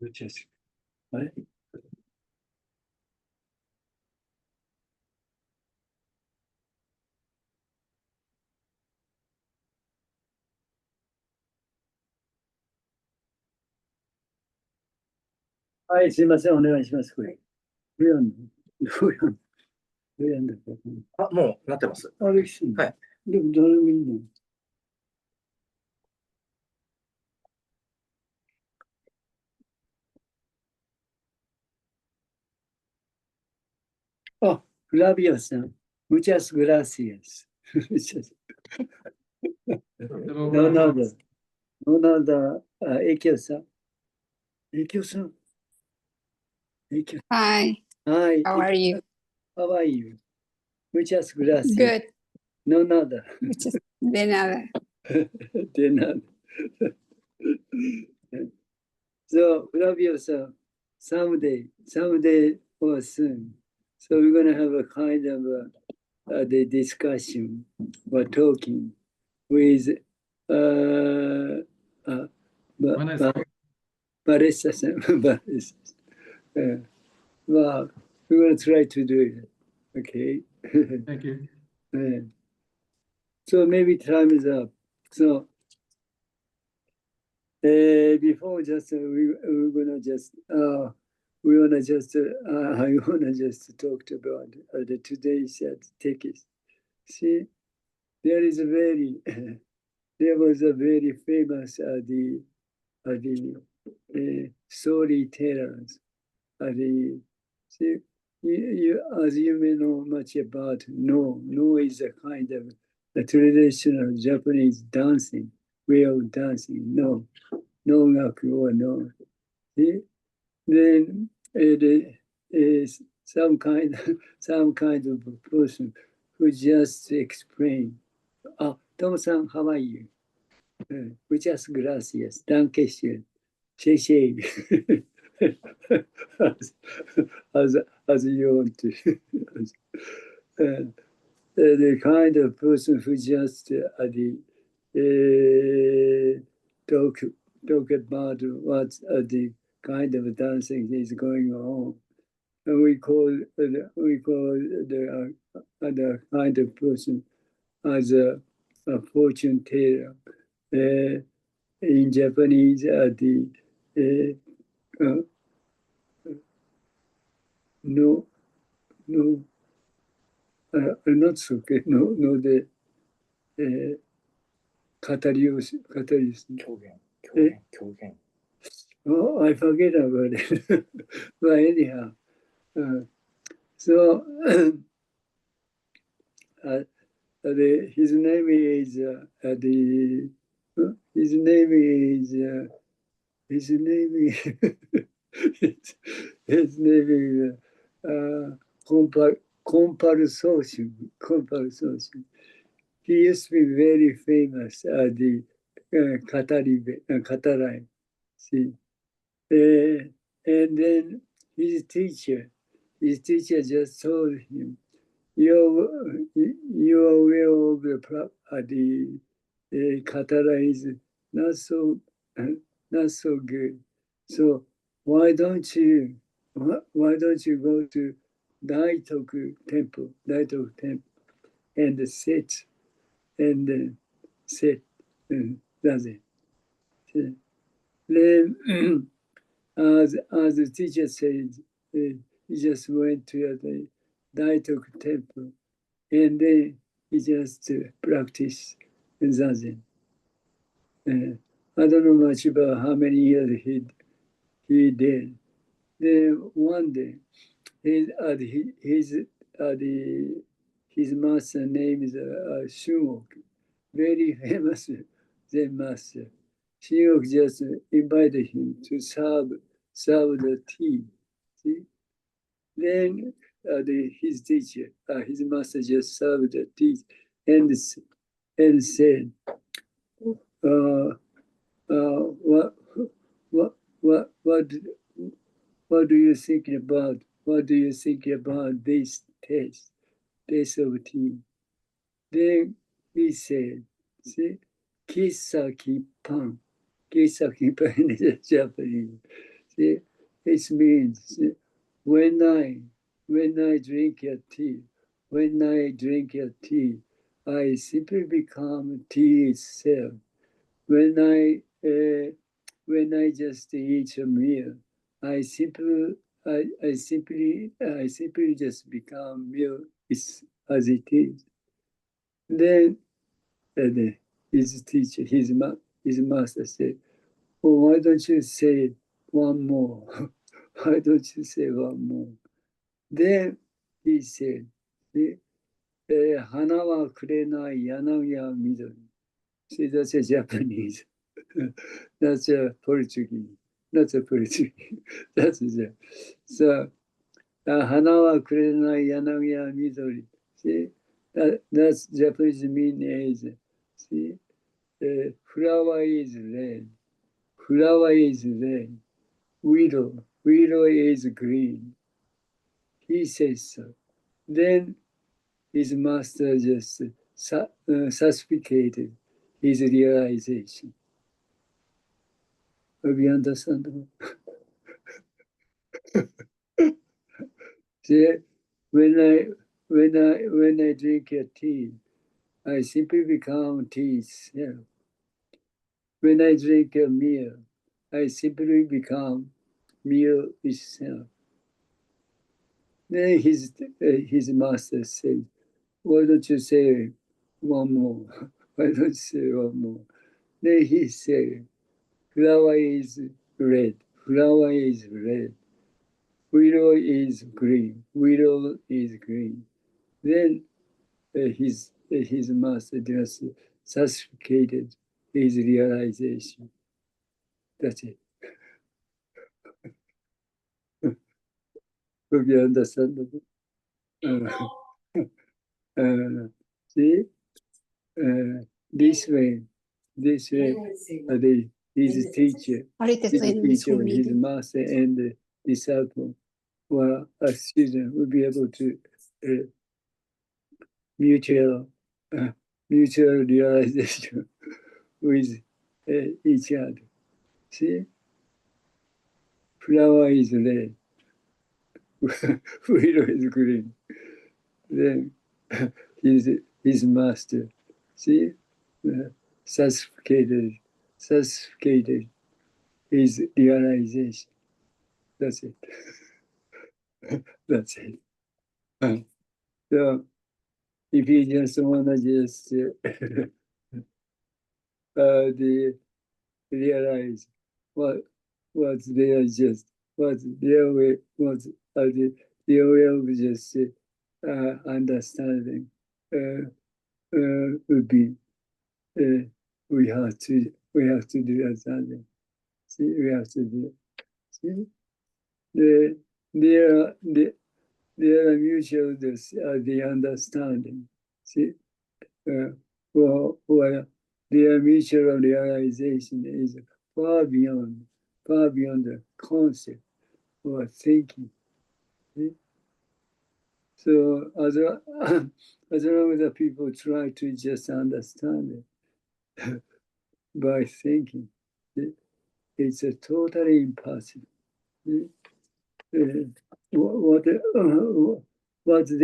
Which is, right? はい、すいません、お願いします。これ。どうやんのどうやんのどうやんだか。あ、もうなってます。あれきすんのはい。でも誰もいいのあ、フラビオさん。Muchas gracias. No nada. No nada. あ、エキョさん。エキョさん。エキョ。 Hi, はい。 how are you? How are you? Muchas gracias. Good. No nada. Just de nada. De nada. So, Flavio, so someday or soon, so we're going to have a kind of the discussion or talking with Barista. Well, we're going to try to do it. Okay. Thank you. So maybe time is up. So before just we're gonna just I wanna just talk about the today's text. See, there is a very there was a very famous storytellers. See, as you may know much about no. No is a kind of a traditional Japanese dancing way of dancing. No gaku or no. See? Then it is some kind of a person who just explain. Ah, Tom-san, how are you? Muchas gracias. Danke schön. as you want to. The kind of person who just talk about what the kind of dancing is going on, and we call the other kind of person as a fortune teller. In Japanese, no, not so good. No, the 語りをする。狂言。Oh, I forget about it. But anyhow, so his name is compulsion. He used to be very famous at the Katarai. See, and then his teacher just told him, "You're aware of the Katarai is not so good. So why don't you go to Daitoku Temple, and sit and does it?" Then, as the teacher said, he just went to the Daitoku Temple, and then he just practiced Zazen. I don't know much about how many years he did. Then one day, his master name is Shungoku, very famous Zen master. Shungoku just invited him to serve the tea. See? Then his teacher, his master just served the tea and said, what do you think about this taste of tea? Then he said, see, kissa kippan. Kissa kippan is Japanese. See, it means see, when I drink your tea, when I drink your tea, I simply become tea itself. When I just eat a meal, I simply just become meal as it is. Then his teacher, his master said, "Oh, why don't you say one more? Why don't you say one more?" Then he said, "Hana wa kurenai yanagi wa midori." See, that's a Japanese. That's a Portuguese. That's a Portuguese. That's a so. Hana wa kurenai yanagi wa midori. See, that's Japanese mean is. See, flower is red. Flower is red. Willow is green. He says so. Then his master just suspiciated his realization. Have you understand? See, when I drink a tea, I simply become tea itself. When I drink a meal, I simply become meal itself. Then his master said, "Why don't you say one more? Why don't you say one more?" Then he said, "Flower is red. Flower is red. Willow is green. Willow is green." Then his master just certificated his realization. That's it. Hope you understand. See, this way, his teacher, his master, and the disciple, well, a student will be able to mutual realization with each other. See, flower is red, willow is green. Then his master, see, certificated his realization. That's it. That's it. So if you just wanna just realize what's there, just what's their way, what's their way of just understanding would be we have to do understanding. See, we have to do. See, there are mutual the understanding. See, well, their mutual realization is far beyond the concept or thinking. See? So as long as the people try to just understand it by thinking, it's a totally impossible. What's the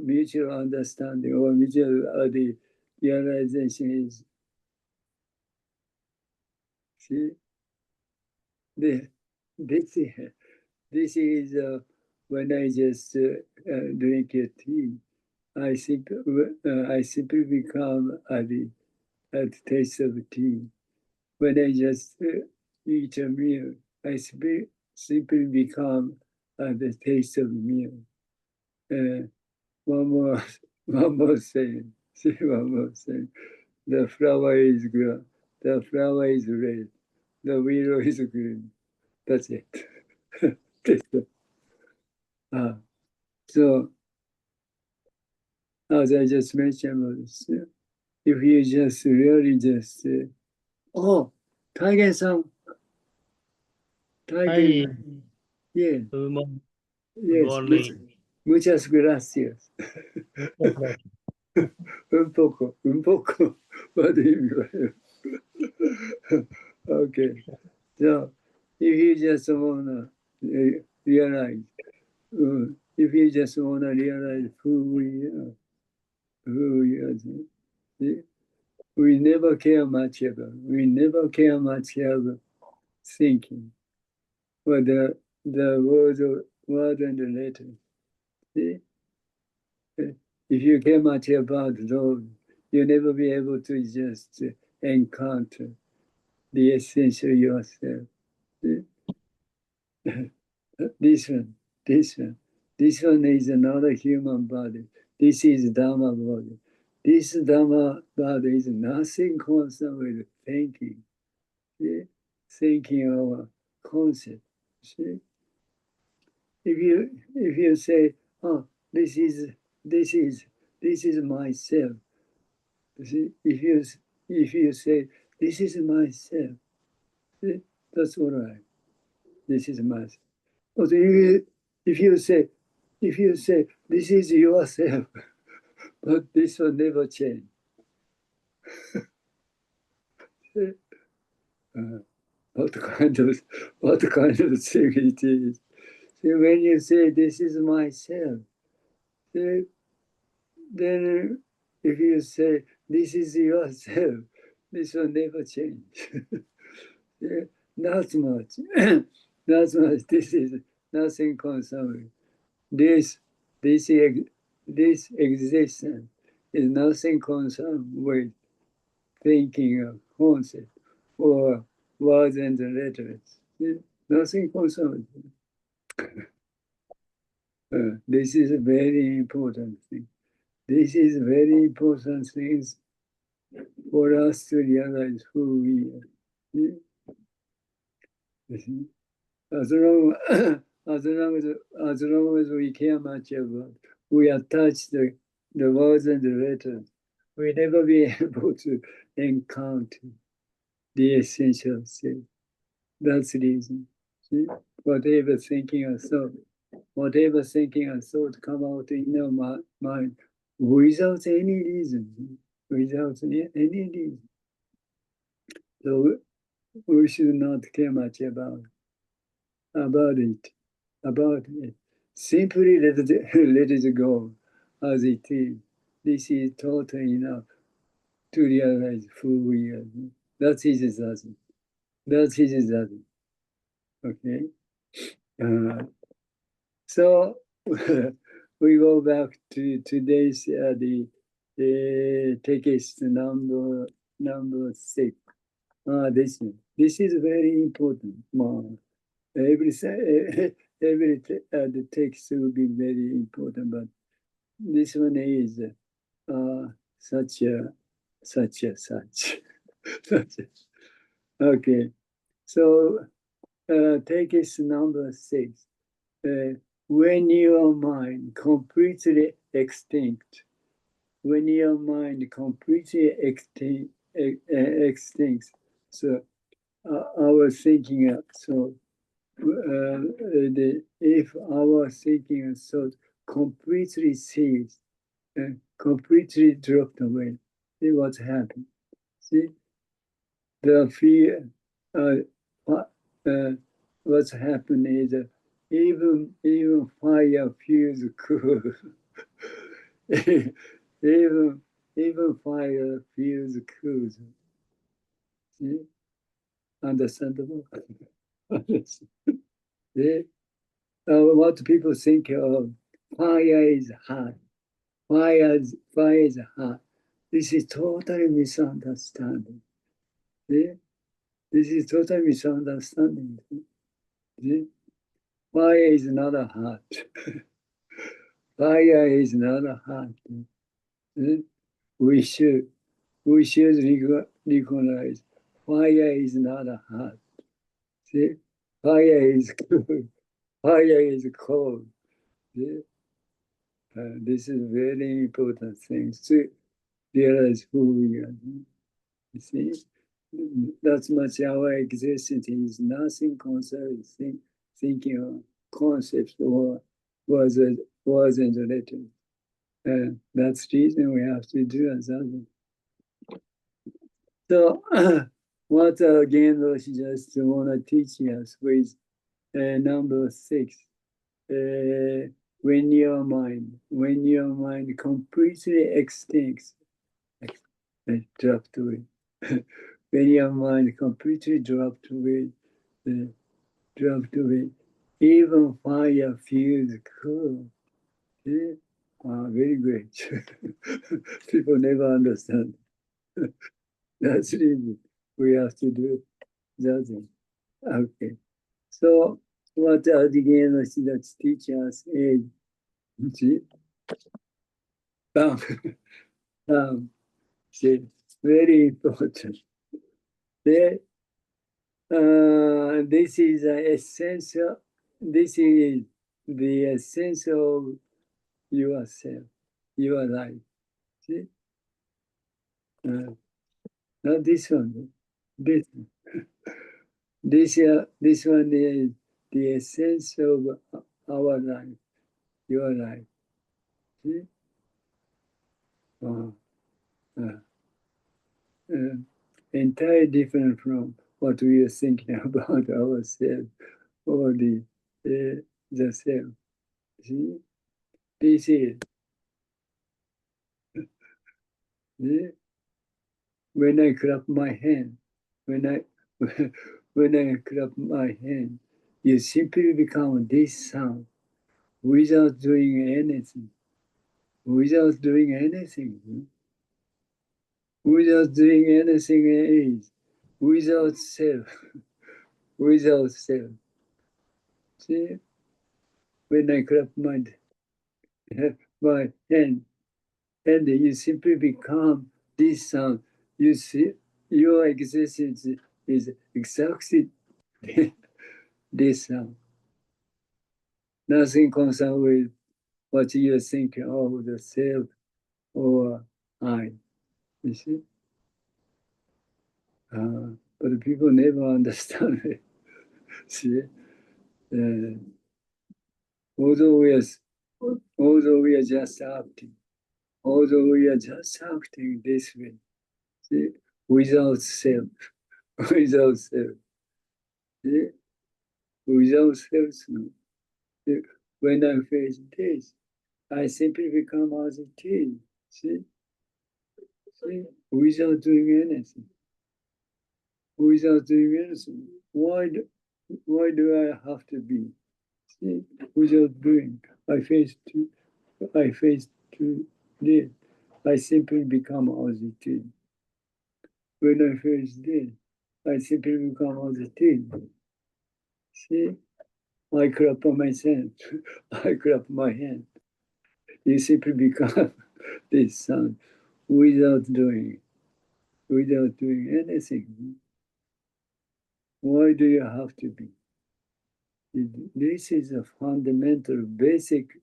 mutual understanding or mutual the realization is. See, this is when I just drink a tea. I simply become at the taste of tea. When I just eat a meal, I simply become the taste of meal. One more thing. See, one more thing. The flower is green. The flower is red. The willow is green. That's it. So, as I just mentioned, if you just really just oh, Taigen-san, Hi, yeah, good yes, morning. Muchas gracias. Un poco. What do you mean? Okay. So, if you just wanna realize, if you just wanna realize who we are, we never care much about. We never care much about thinking, or the word and the letter. See? If you care much about those, you'll never be able to just encounter the essential yourself. See? This one is another human body. This is Dharma body. This Dharma body is nothing concerned with thinking. See? Thinking of a concept. See? If you say, oh, this is myself. See? If you say, this is myself, see? That's all right. This is myself. But if you say, this is yourself, but this will never change. What kind of thing it is? So when you say this is myself, then if you say this is yourself, this will never change. Not much. Not much. This is nothing concerned. This existence is nothing concerned with thinking of concept or words and letters. Nothing concerned with it. This is a very important thing. This is very important things for us to realize who we are. As long as we care much about, we attach the words and the letters, we never be able to encounter the essential self. That's the reason. See? Whatever thinking or thought come out in our mind without any reason. So we should not care much about it. Simply let it go as it is. This is total enough to realize who we are. That is zazen. Okay. So we go back to today's the text number 6. This is very important. Every the text will be very important, but this one is such. Okay, so text number 6. When your mind completely extinct, extincts, so our thinking, if our thinking and thought completely ceased, completely dropped away, see what's happened. See, the fear, what's happened is even fire feels cool. even fire feels cool. See, understandable. See? What people think of fire is hot. Fire is hot. This is totally misunderstanding. See? This is totally misunderstanding. See? Fire is not hot. Fire is not hot. See? We should recognize fire is not hot. See? Fire is cool. Fire is cold. See? This is very important thing to realize who we are. You see, that's much our existence is nothing concerned with thinking of concepts or wasn't written. That's the reason we have to do as others. So, what again, Roshi just want to teach us with number 6. When your mind completely extinct, dropped away. When your mind completely dropped away, even fire feels cool. See? Very great. People never understand. That's really we have to do that. Okay. So what again that teach us is see, bam, see, very important. The, this is the essential. This is the essence of yourself, your life. See, not this one. This this one is the essence of our life, your life. See, entirely different from what we are thinking about ourselves or the self. See, this is see? When I clap my hand, when I when I clap my hand, you simply become this sound without doing anything, without doing anything, without doing anything else, without self, without self. See, when I clap my hand, and you simply become this sound. You see, your existence is exactly this sound. Nothing concerned with what you're thinking of the self or I. You see? But people never understand it. See? Uh, although we are just acting, this way, see? Without self, without self, see? Without self. See? When I face this, I simply become as it is. See? See? Without doing anything. Without doing anything. Why do I have to be? See? Without doing. I face to this. I simply become as it is. When I face this, I simply become as it is. See? I clap on myself. I clap my hand. You simply become this sound without doing anything. Why do you have to be? This is a fundamental, basic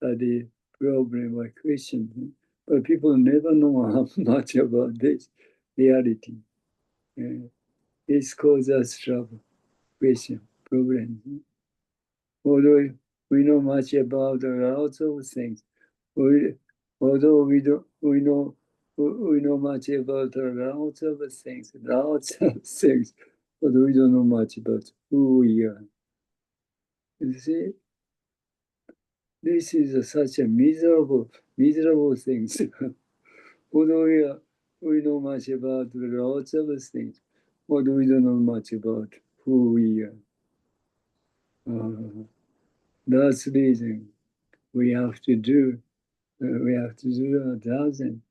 the problem or question. But people never know how much about this reality. It causes trouble, question, problem. Although we know much about lots of things, we, although we know much about lots of things, but we don't know much about who we are. You see, this is such a miserable thing. Although we know much about lots of things, but we don't know much about who we are. That's the reason we have to do a dozen,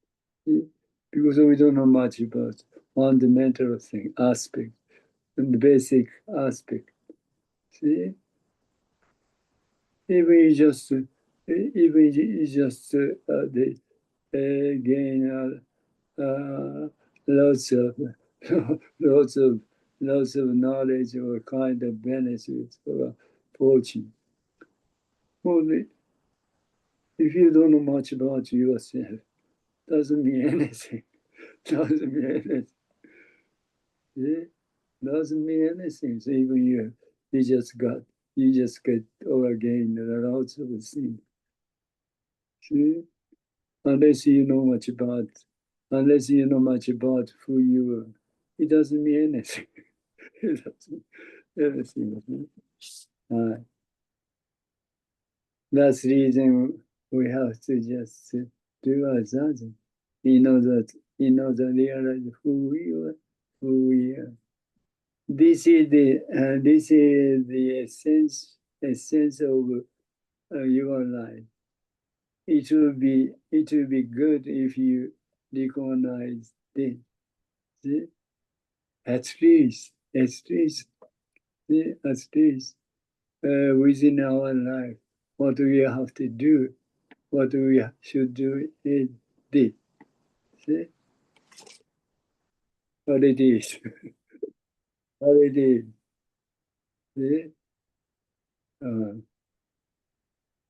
because we don't know much about fundamental thing aspect and the basic aspect. See, even just gain lots of lots of knowledge or kind of benefits or fortune. Only if you don't know much about yourself, doesn't mean anything. Doesn't mean anything. Yeah? Doesn't mean anything. So even you just get or gain lots of things. See? Unless you know much about who you are, it doesn't mean anything. It doesn't mean anything. That's the reason we have to just do our zazen. Realize who we are. This is the essence of your life. It will be good if you recognize this. See? At least, within our life, what we have to do, what we should do is this. See? What it is. What it is. See?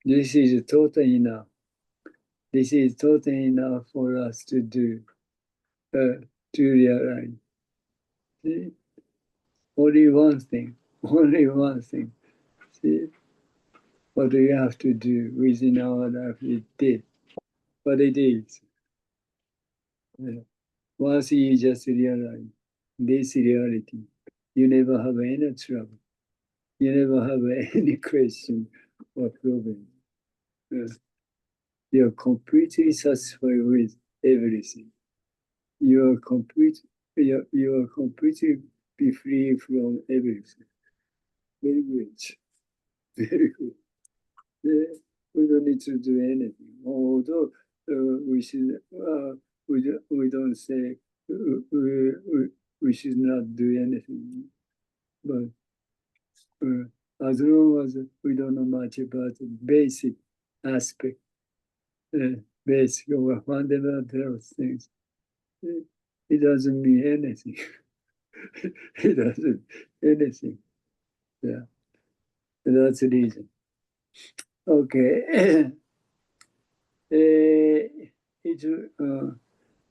This is total enough. This is total enough for us to do, to realize. See? Only one thing. See? What we have to do within our life is this. What it is. Yeah. Once you just realize this reality, you never have any trouble. You never have any question or problem. You're completely satisfied with everything. You are completely be free from everything. Very good. Very good. Yeah, we don't need to do anything. Although we should, we don't say we should not do anything. But as long as we don't know much about the basic aspect, basic or fundamental things, it doesn't mean anything. It doesn't anything. Yeah, that's the reason. Okay.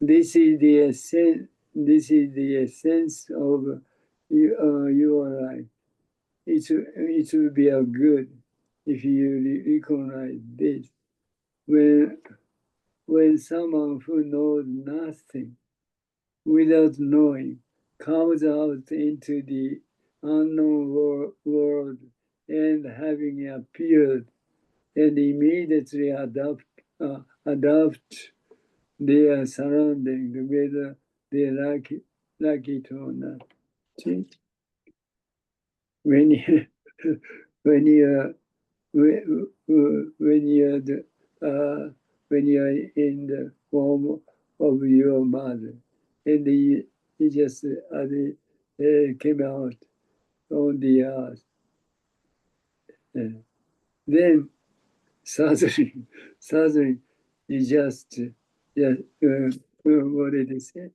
This is the essence. This is the essence of your life. It will be a good if you recognize this. When someone who knows nothing, without knowing, comes out into the unknown world and having appeared, and immediately adapt their surrounding, whether they like it or not. See? When you when you when you're in the form of your mother, and you just came out on the earth, then suddenly you just what did he say?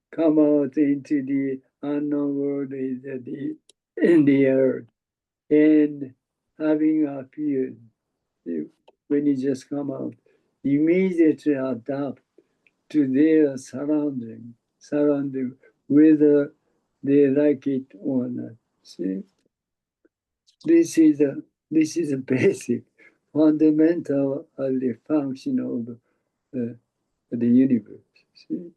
Come out into the unknown world in the earth, and having appeared, when you just come out, immediately adapt to their surrounding, whether they like it or not. See, this is a basic, fundamental function of the universe. See,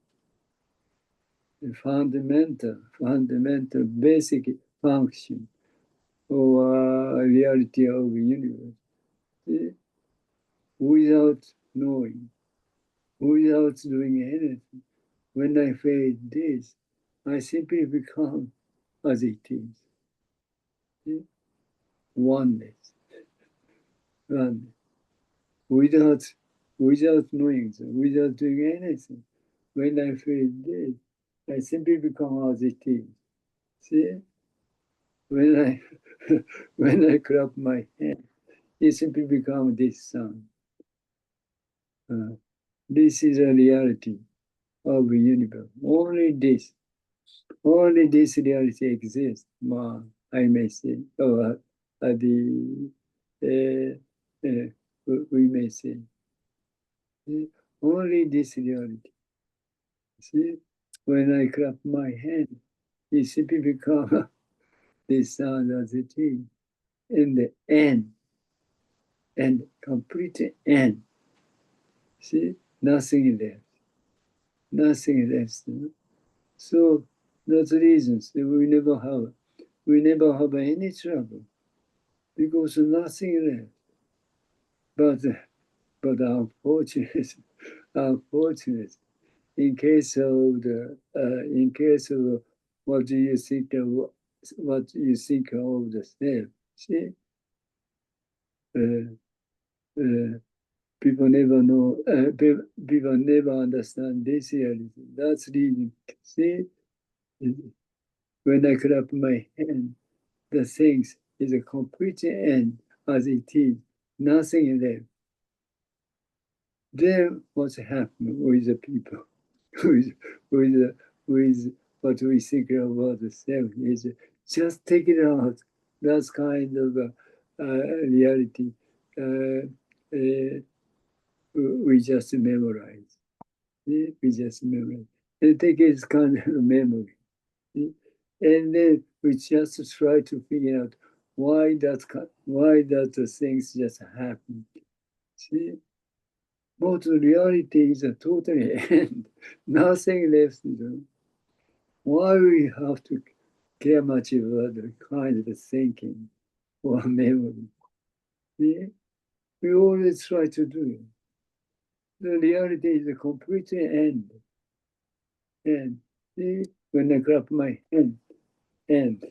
the fundamental, basic function or reality of the universe. See, without knowing, without doing anything. When I feel this, I simply become as it is. See? Oneness. Without knowing, without doing anything. When I feel this, I simply become as it is. See? When I clap my hand, it simply becomes this sound. This is a reality of the universe. Only this reality exists. I may say, or we may say, only this reality. See, when I clap my hand, it simply becomes this sound as it is. In the end, and complete end. See, nothing left. Nothing left. So that's the reason we never have any trouble because nothing left. But unfortunate, in case of what do you think of the self? See, people never know. People never understand this reality. That's reason. See, when I clap my hand, the things is a complete end as it is. Nothing left. Then what's happened with the people, with what we think about the self is just take it out. That's kind of reality. We just memorize. We just memorize. And take it as kind of memory. And then we just try to figure out why that things just happen. See? But the reality is a totally end. Nothing left to do. Why we have to care much about the kind of thinking or memory? See? We always try to do it. The reality is a complete end. And see, when I clap my hand, end.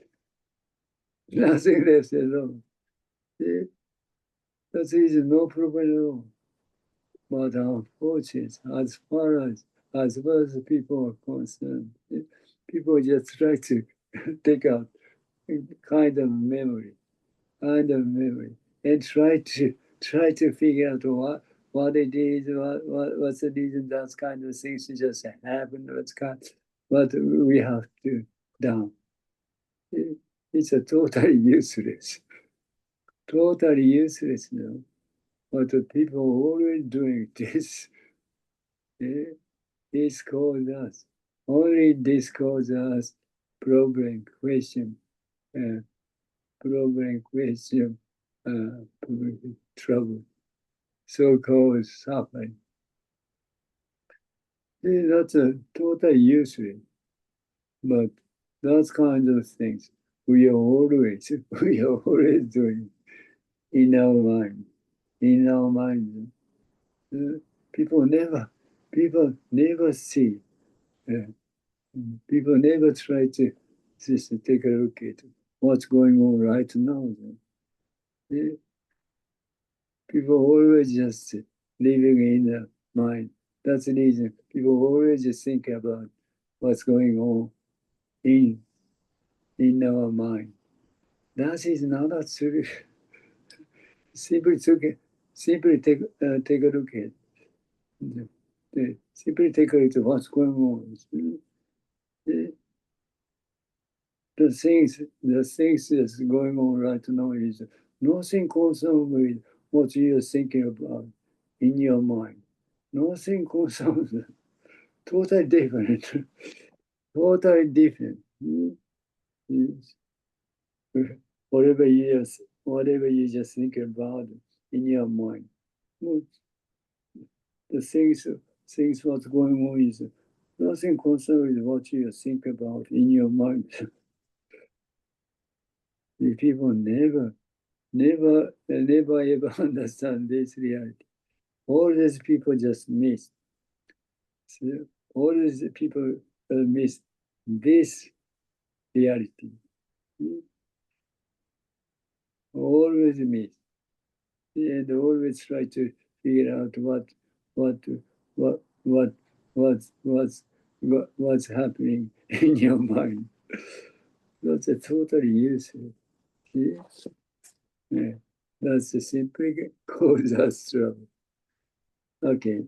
Nothing left at all. See? That is no problem at all. But unfortunately, as far as the people are concerned, people just try to take out kind of memory, and try to figure out what it is, what's the reason that kind of things just happen, what we have to do. It's a totally useless, now. But the people always doing this. This causes us. Only this causes us problem, question, trouble, so-called suffering. That's a total useless. But those kinds of things we are always doing in our mind. In our mind, people never see. People never try to just take a look at what's going on right now. People always just living in the mind. That's the reason people always just think about what's going on in our mind. That is not a true. Simply take a look at. Simply take a look at what's going on. The things that's going on right now is nothing concerned with what you're thinking about in your mind. Nothing concerned. Totally different. Totally different. Whatever you just think about in your mind. The things what's going on is nothing concerned with what you think about in your mind. The people never ever understand this reality. All these people just miss. So all these people miss this reality. Always miss. And always try to figure out what's happening in your mind. That's a totally useless. Yeah. That's a simply cause us trouble. Okay.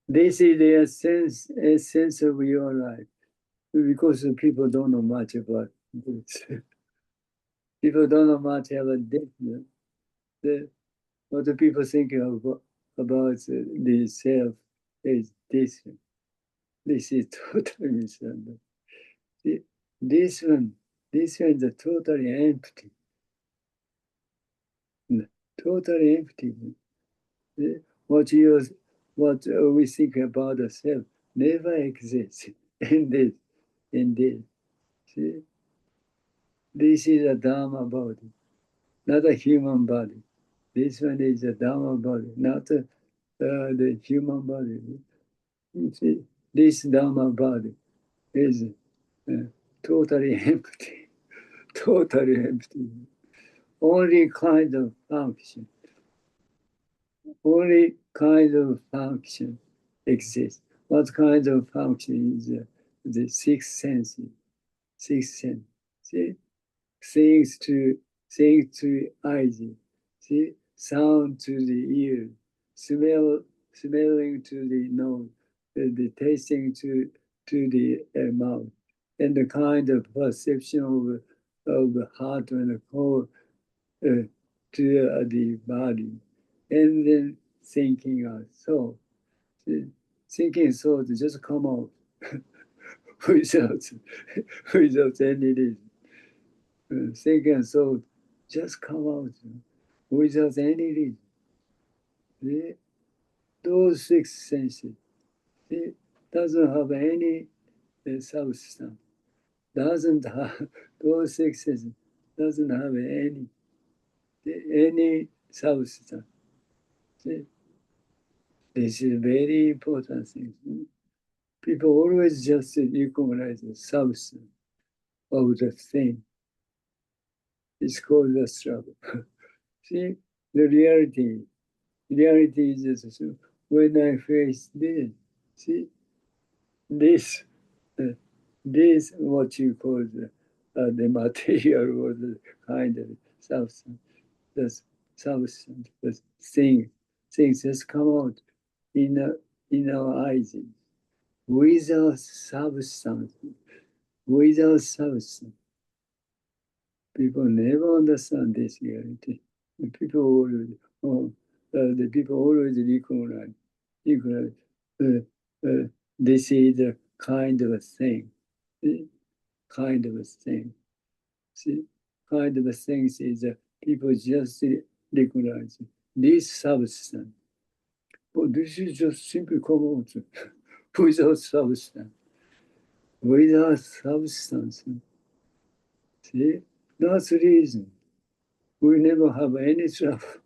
This is the essence of your life. Because people don't know much about this. People don't know much about this. What the people think about the self is this. This is totally misunderstood. This one is totally empty. totally empty. What we think about the self never exists. Indeed. See, this is a Dharma body, not a human body. This one is a Dharma body, not the human body. You see, this Dharma body is totally empty, totally empty. Only kind of function, only kind of function exists. What kind of function is the sixth sense? Sixth sense. See, things to eyes. See, sound to the ear, smelling to the nose, the tasting to the mouth, and the kind of perception of the heart and the core to the body, and then thinking of soul. Thinking soul to just come out without without any reason. Thinking soul just come out without any reason. See? Those six senses, see, doesn't have any substance. Doesn't have those six senses doesn't have any substance. See? This is very important thing. People always just recognize the substance of the thing. It's called the struggle. See, the reality is just when I face this, see, this, this what you call the material or the kind of substance, the substance, the things just come out in our eyes without substance, without substance. People never understand this reality. People always, the people always recognize this is a kind of a thing, kind of a thing. See, kind of a thing is people just recognize this substance. But this is just simply come out without substance. Without substance. See, that's the reason we never have any trouble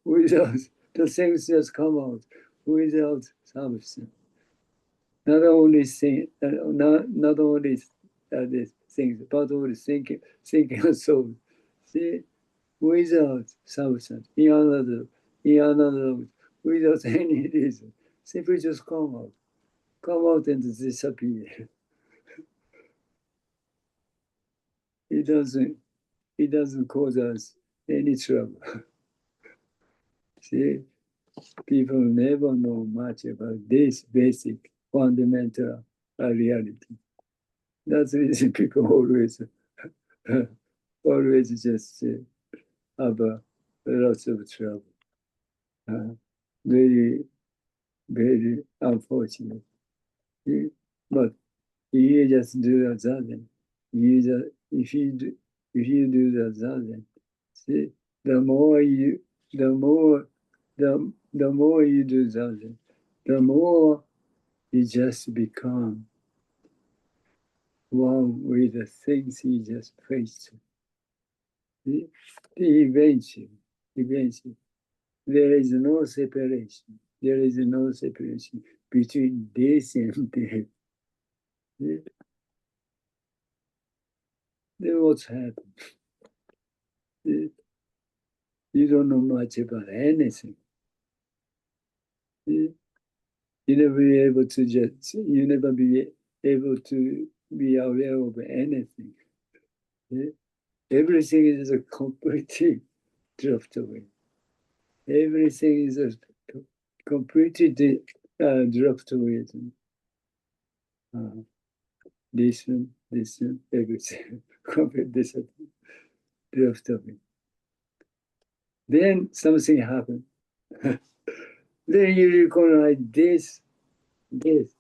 without the things just come out without substance. Not only not only the things, but only thinking and soul. See, without substance. In another, without any reason, simply just come out and disappear. It doesn't cause us any trouble. See, people never know much about this basic fundamental reality. That's the reason people always just have lots of trouble. Very, very unfortunate. See? But you just do the zazen. If you do the zazen, see, the more you do zazen, the more you just become one with the things you just faced. See? Eventually, there is no separation. There is no separation between this and that. See? Then what's happened? See? You don't know much about anything. See? You never be able to be aware of anything. See? Everything is a completely dropped away. Everything is completely dropped away. This one, everything completely dropped away. Then something happened. Then you recognize this.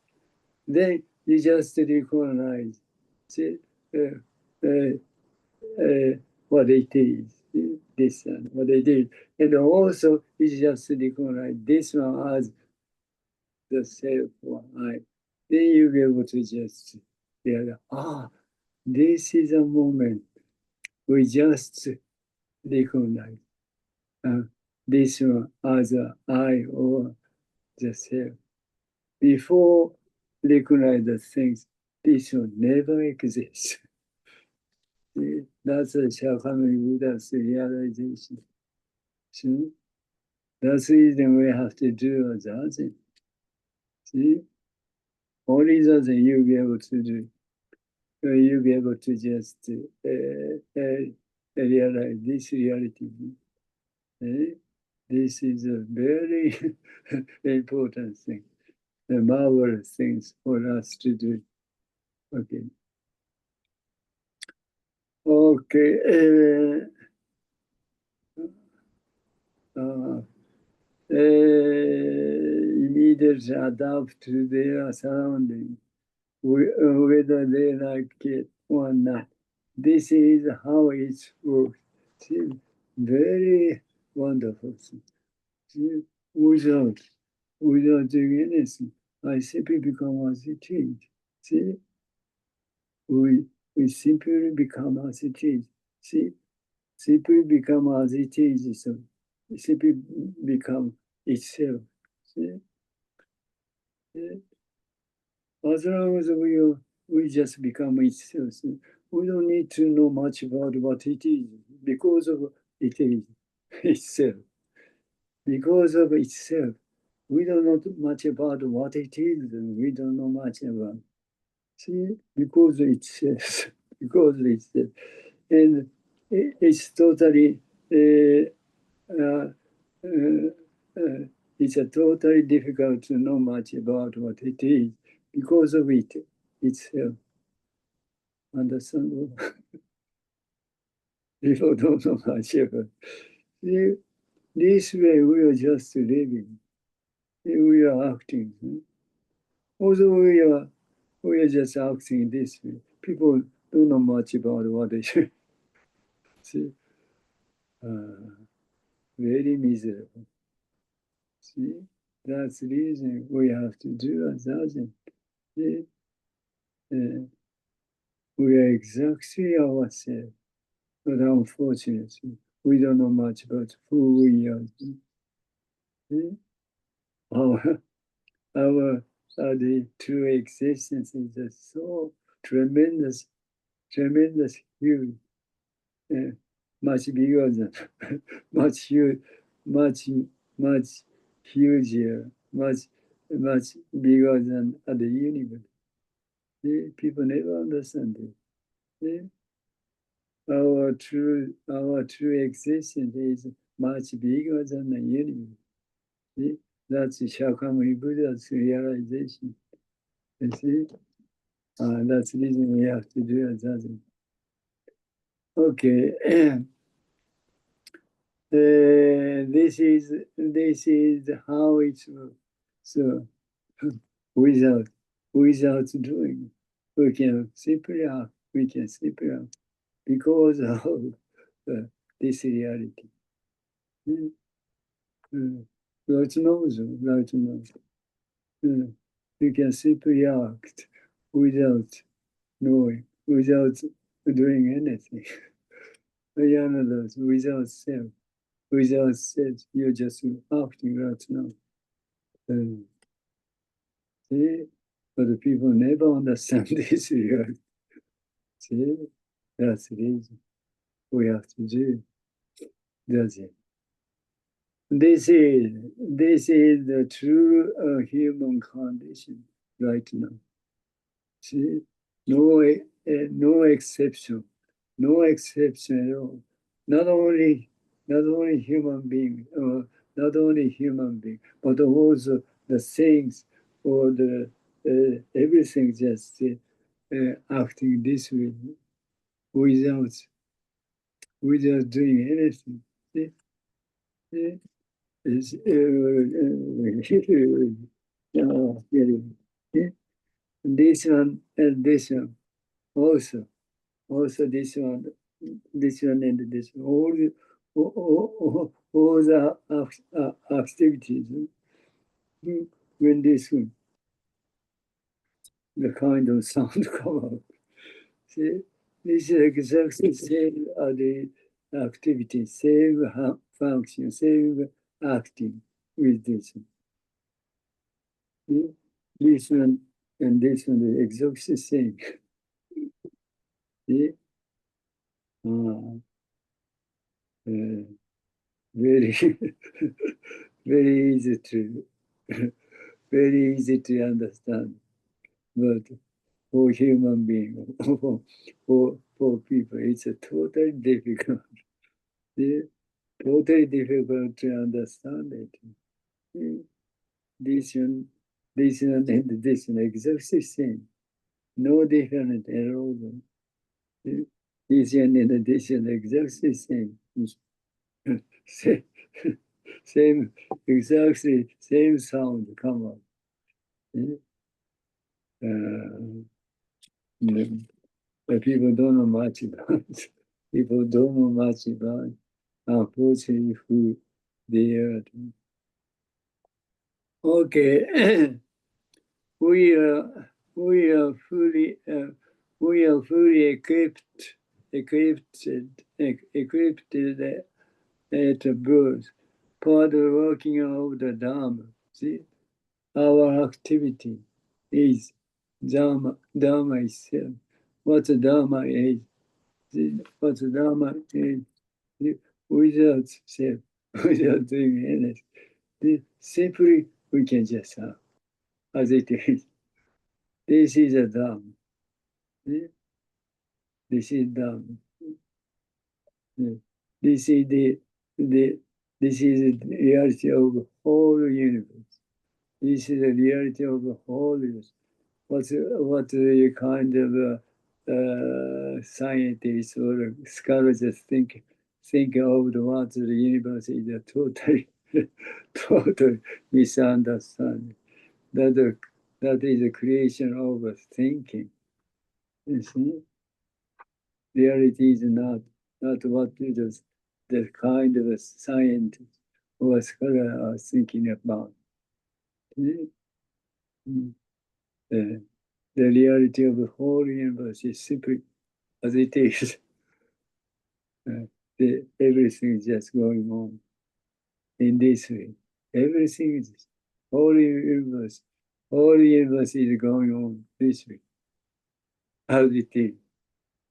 Then you just recognize see, what it is. This one, what they did. And also, it's just recognize this one as the self one. Then you'll be able to just realize, this is a moment we just recognize this one as a I or the self. Before recognize the things, this will never exist. That's a Shakyamuni Buddha's realization. See? That's the reason we have to do a zazen. See? Only zazen you'll be able to do. You'll be able to just realize this reality. This is a very important thing, a marvelous things for us to do. Okay. Okay. Immediately adapt to their surroundings, whether they like it or not. This is how it works. See, very wonderful. See, without doing anything, I simply become as it is. See, we simply become as it is. See, simply become as it is. So simply become itself. See? As long as we just become itself, we don't need to know much about what it is because of it is itself. Because of itself, we don't know much about what it is, and we don't know much about. See, because itself, because itself, and it's totally. It's a totally difficult to know much about what it is because of it itself. Understand? People don't know much about it. This way we are just living. We are acting. Although we are just acting this way. People don't know much about what they should. See? Very miserable. See? That's the reason we have to do a thousand. See? We are exactly ourselves, but unfortunately, we don't know much about who we are. See? Our the true existence is just so tremendous, huge, much bigger than, much huge, much huger, much bigger than the universe. People never understand it. Our true existence is much bigger than the universe. That's Shakyamuni Buddha's realization. You see? That's the reason we have to do it. Okay. This is how it works. So without doing, we can simply act. We can simply act because of this reality. Right now. You can simply act without knowing, without doing anything. Without self, you're just acting right now. See, but the people never understand this reality. See, that's the reason we have to do. That's it. This is the true human condition right now. See, no exception, no exception at all. Not only human being, not only human being, but also the things or the everything just acting this way without doing anything. See? See? Is this one and this one also this one this one and this one. All the activities, when this one, the kind of sound come out. See, this is exactly the same the activity, same function, same acting with this one. See? This one and this one is exactly the same. See? Very, very easy to, very easy to understand. But for human being, for people, it's a totally difficult. Totally difficult to understand it. This one, and this one, exactly the same. No different at all. This one and this one, exactly the same. Same, exactly same sound come out. But people don't know much about it. People don't know much about it. Unfortunately, who they are. Okay, we are fully equipped at birth. Part of working of the Dharma. See, our activity is Dharma itself. What the Dharma is, what the Dharma is, without self, without doing anything. Simply, we can just have as it is. This is a Dharma. This is Dharma. This is this is the reality of the whole universe. This is the reality of the whole universe. What the kind of scientists or scholars think of the what the universe is a totally total misunderstanding. That is a creation of thinking. You see, reality is not what the kind of a scientist or a scholar are thinking about. The reality of the whole universe is simply as it is. Everything is just going on in this way. Everything is whole universe is going on this way. As it is.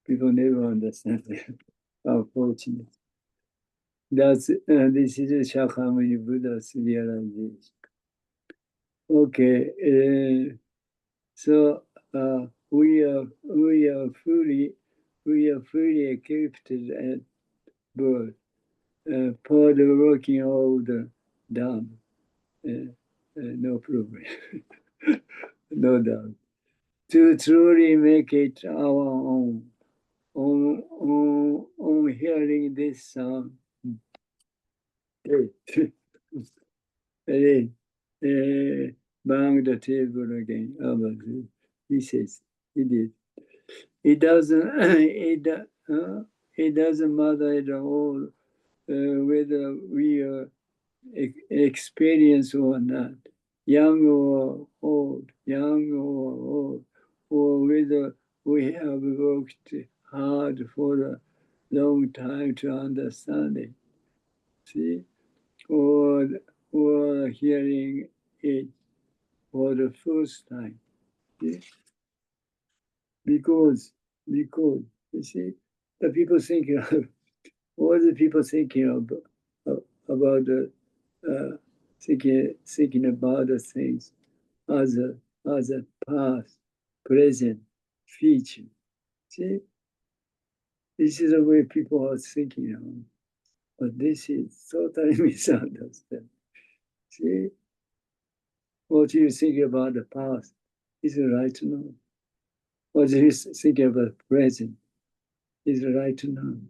People never understand that, unfortunately. This is Shakyamuni Buddha's realization. Okay, so we are fully equipped at birth for the working of the Dharma. No problem, no doubt. To truly make it our own, on hearing this sound, bang the table again. He says, he did. It doesn't, it doesn't matter at all whether we are experienced or not, young or old, or whether we have worked hard for a long time to understand it. See, or hearing it for the first time. See? Because you see, the people thinking of, all the people thinking about the thinking about the things as a past, present, future. See, this is the way people are thinking of. But this is totally misunderstood. See, what you think about the past is right to know. What you think about the present is right to know.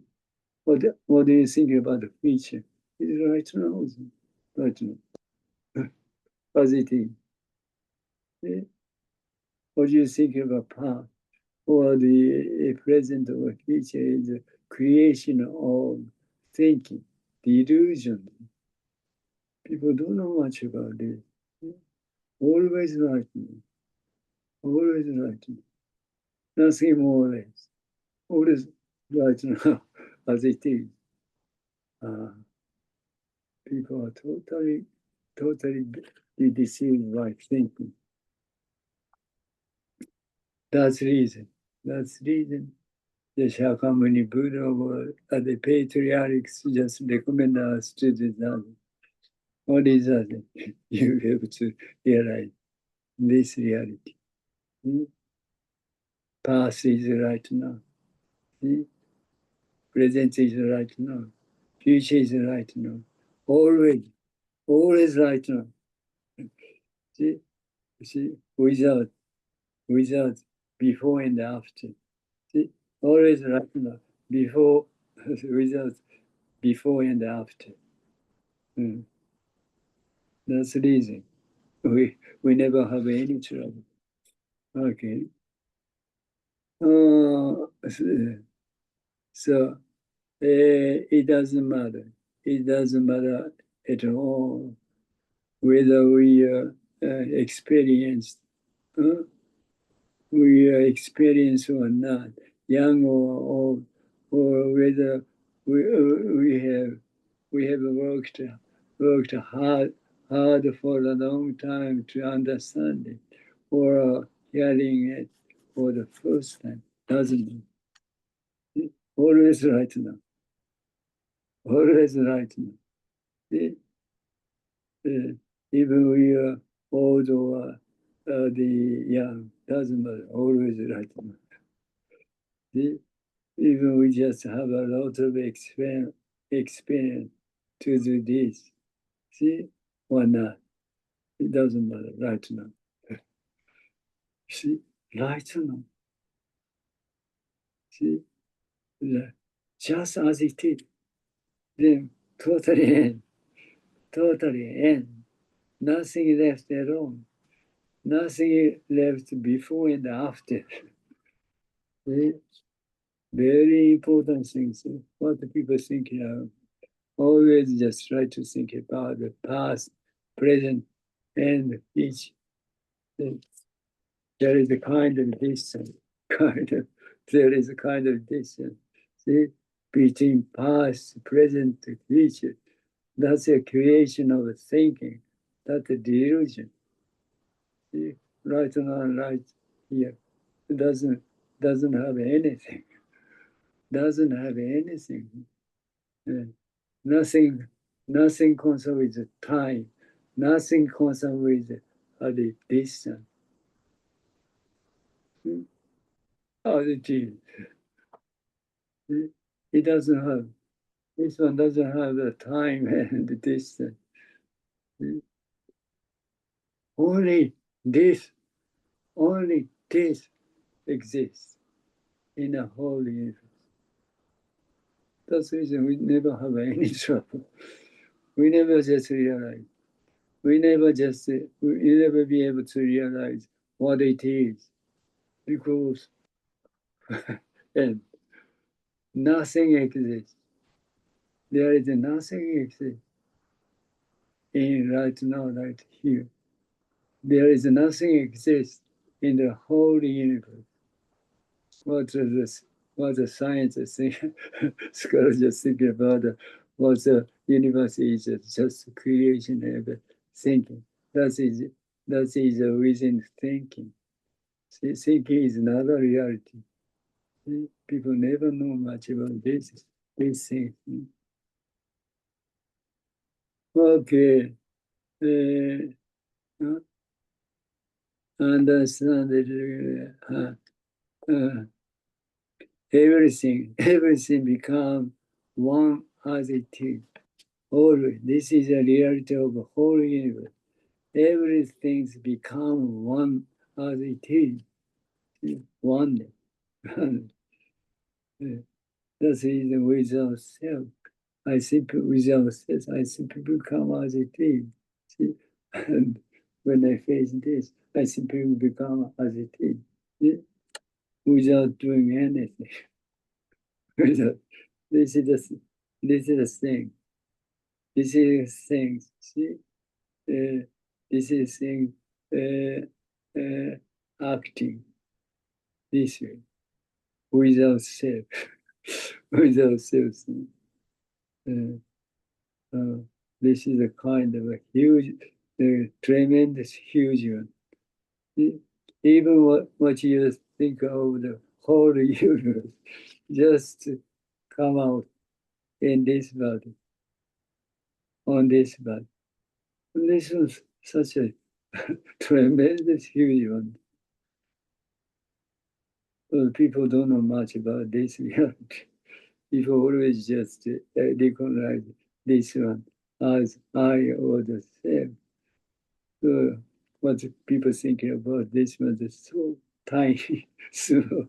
What do you think about the future is right to know. Right to know. Positive. See? What do you think about past or the present or future is creation of thinking, the illusion. People don't know much about this. Always lightning, always lightning. Nothing more or less. Always right now as it is. People are totally deceived by thinking. That's reason. That's reason. The Shakyamuni Buddha or the patriarchs just recommend us to do that. What is that? You have to realize this reality. Past is right now. Present is right now. Future is right now. Always right now. See, without before and after. See, always right now. Before, without before and after. That's the reason. We never have any trouble. Okay. So it doesn't matter. It doesn't matter at all whether we experience or not, young or old, or whether we have worked hard for a long time to understand it, or hearing it for the first time. Doesn't matter. Always right now. Always right now. Even we are old or the young, doesn't matter. Always right now. Even we just have a lot of experience to do this. See, or not. It doesn't matter right now. See, right now. See, just as it is. Then totally end. Totally end. Nothing left alone. Nothing left before and after. See? Very important things. What the people think always just try to think about the past, present, and each. There is a kind of distance. There is a kind of distance. See, between past, present, and future. That's a creation of a thinking. That's a delusion. See, right now, right here. It doesn't have anything. Doesn't have anything. Nothing concerned with the time. Nothing concerned with the distance. How it is. It doesn't have. This one doesn't have the time and the distance. Only this exists in a whole universe. That's the reason we never have any trouble. We never just realize. We never be able to realize what it is, because and nothing exists. There is nothing exists in right now, right here. There is nothing exists in the whole universe. What the scientists think, scholars just think about what the universe is just creation of thinking. That is within thinking. See, thinking is not a reality. See, people never know much about this thing. Okay. Understand that everything become one as it is. Always. This is a reality of the whole universe. Everything's become one as it is. One. That's the reason without self. I simply without self, I simply become as it is. See? And when I face this, I simply become as it is. See? Without doing anything. This is the this is the thing. This is thing. See, this is thing. Acting this way without self, without self. Uh, uh, this is a kind of a huge, tremendous, huge one. Even what you think of the whole universe just come out in this body, on this body. And this was such a tremendous, huge one. Well, people don't know much about this reality. People always just recognize this one as I or the same. So what people thinking about this one is so tiny. So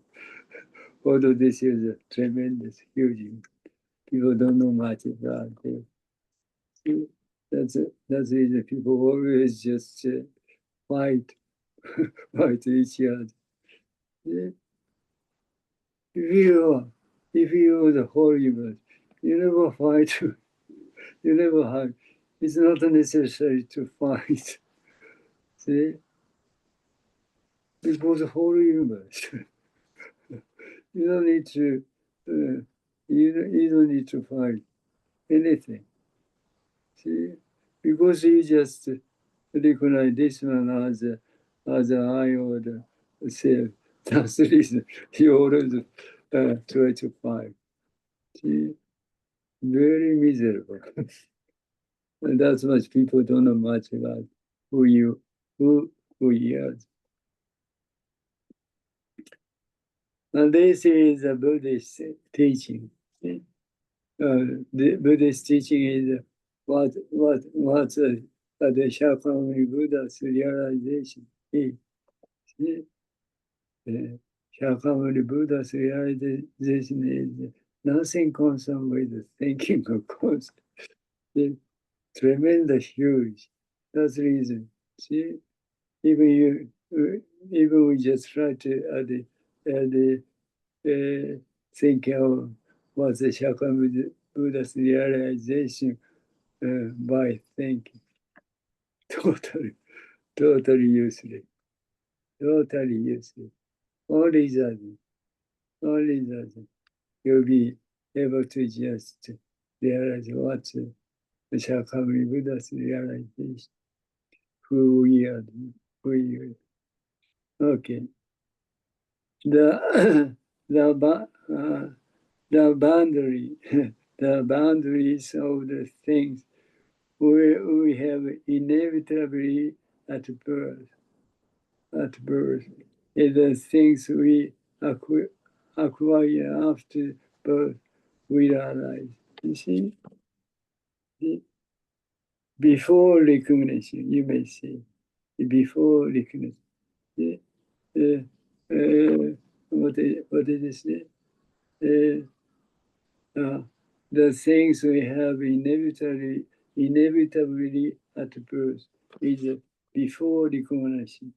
although this is a tremendous, huge, people don't know much about it. So that's the reason people always just fight, fight each other. Yeah. If you are the whole universe, you never fight, you never hide. It's not necessary to fight. See, because the whole universe. You don't need to, you don't need to fight anything. See, because you just recognize this one as an I or the self. That's the reason you always try to fight. See, very miserable. And that's much people don't know much about who you who you are. And this is a Buddhist teaching. The Buddhist teaching is what the Shakyamuni Buddha's realization is. Shakyamuni Buddha's realization is nothing concerned with the thinking of concept. Tremendous, huge. That's the reason. See, even even we just try to think of what the Shakyamuni Buddha's realization by thinking. Totally useless. Totally useless. Only that you'll be able to just realize what the Shakyamuni Buddha's realization, who we are, who you are. Okay. The the boundary, the boundaries of the things we have inevitably at birth, is the things we acquire after birth we realize. You see, before recognition, you may say, before recognition. Uh, what did it say? The things we have inevitably at birth is before recognition,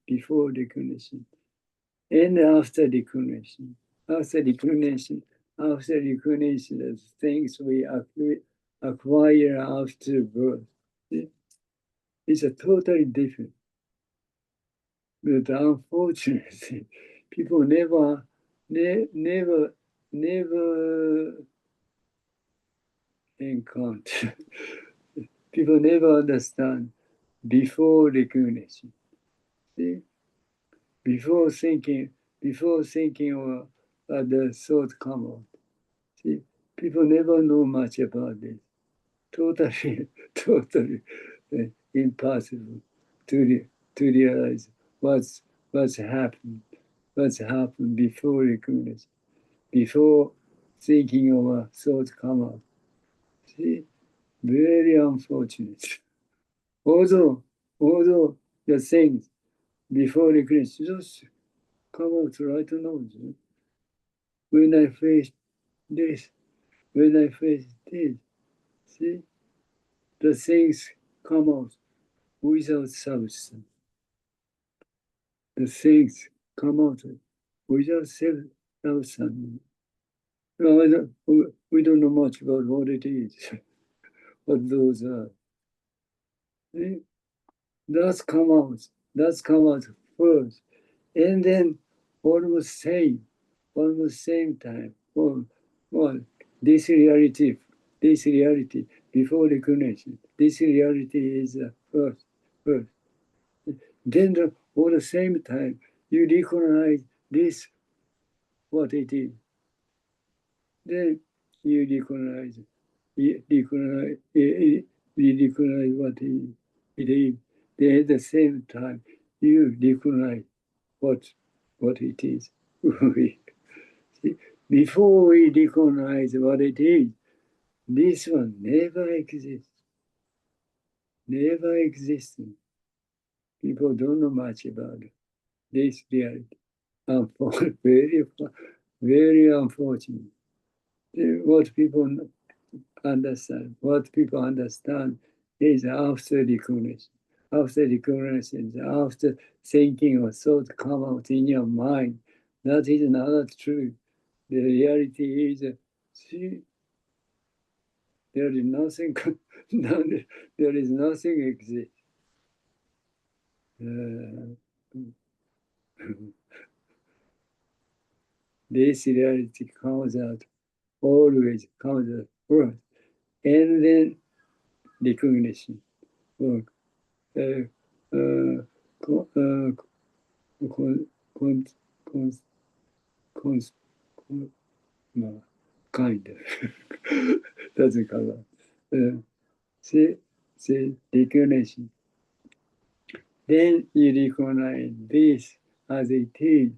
and after recognition. After recognition, the things we acquire after birth. It's a totally different. But unfortunately, people never encounter. People never understand before recognition. See? Before thinking or the thought come out. See, people never know much about this. Totally, totally impossible to realize what's happened before recognition, before thinking of a thought come out. See, very unfortunate. Although the things before recognition just come out right now. When I face this, when I face this, see, the things come out without substance. The things come out without substance. No, we don't know much about what it is, what those are. See? That's come out first. And then almost same time. Well, this reality before recognition. This reality is first. Then all the same time, you recognize this, what it is. Then you recognize what it is. Then at the same time, you recognize what it is. Before we recognize what it is, this one never exists. Never existed. People don't know much about it. This reality. Very, very unfortunate. What people understand is after recognition. After recognition, after thinking or thought come out in your mind, that is not true. The reality is, see, there is nothing, there is nothing exists. This reality always comes out first, and then recognition. Or, kind of doesn't come out. See, recognition. Then you recognize this as it is.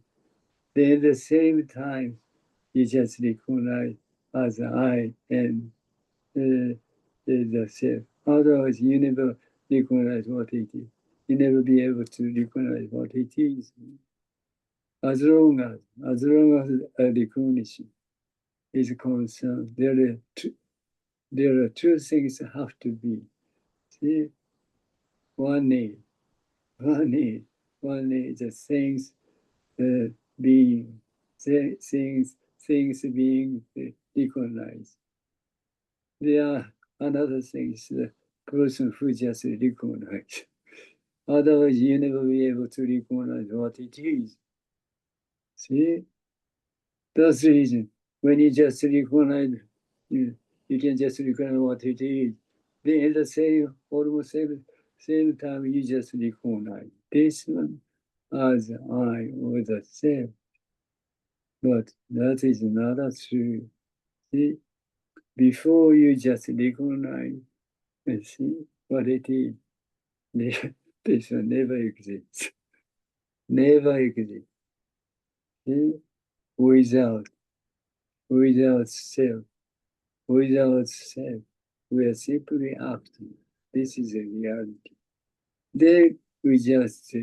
Then at the same time, you just recognize as I and the self. Otherwise, you never recognize what it is. You never be able to recognize what it is. As long as a recognition is concerned, there are two things have to be. See, one is the things being things being recognized. There are another things the person who just recognize. Otherwise, you never be able to recognize what it is. See, that's the reason. When you just recognize, you can just recognize what it is. Then at the almost same time, you just recognize this one as I or the self. But that is not true. See, before you just recognize and see what it is, this one never exists. Never exists. See, without self. Without self, we are simply acting. This is a reality. Then we just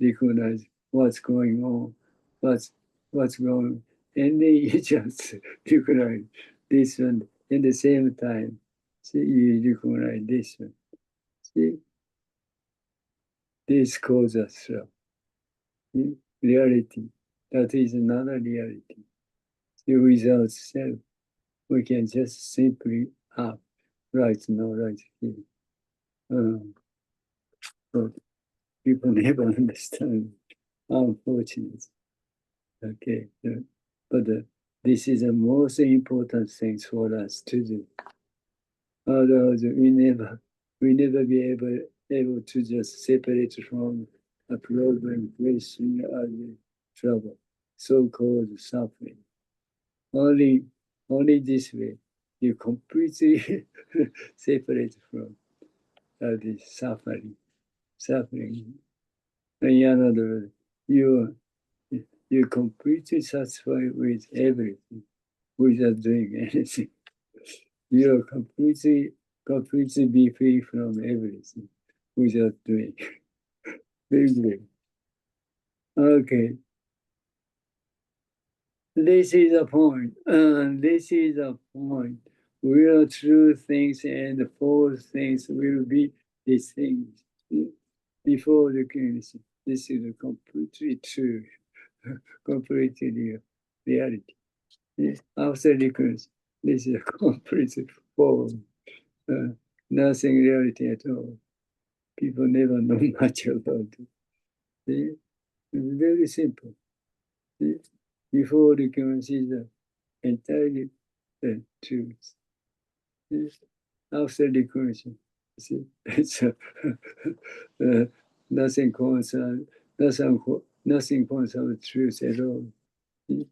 recognize what's going on, what's going on, and then you just recognize this one. At the same time, see, you recognize this one. See, this causes self. Reality. That is another reality. See, without self, we can just simply act right now, right here. But people never understand, unfortunately. Okay, but this is the most important thing for us to do. Otherwise, we never be able to just separate from a problem, question, or trouble, so-called suffering. Only this way you completely separate from this suffering. In other words, you completely satisfied with everything without doing anything. You're completely be free from everything without doing. Very good. Okay. This is the point. This is the point. Real true things and false things will be these things before the recognition. This is completely true, completely real reality. After recurrence, this is a complete form. Nothing reality at all. People never know much about it. See? It's very simple. See? Before recurrence is entirely the truth. See? After recurrence, see? It's nothing concern, nothing concern truth at all. See?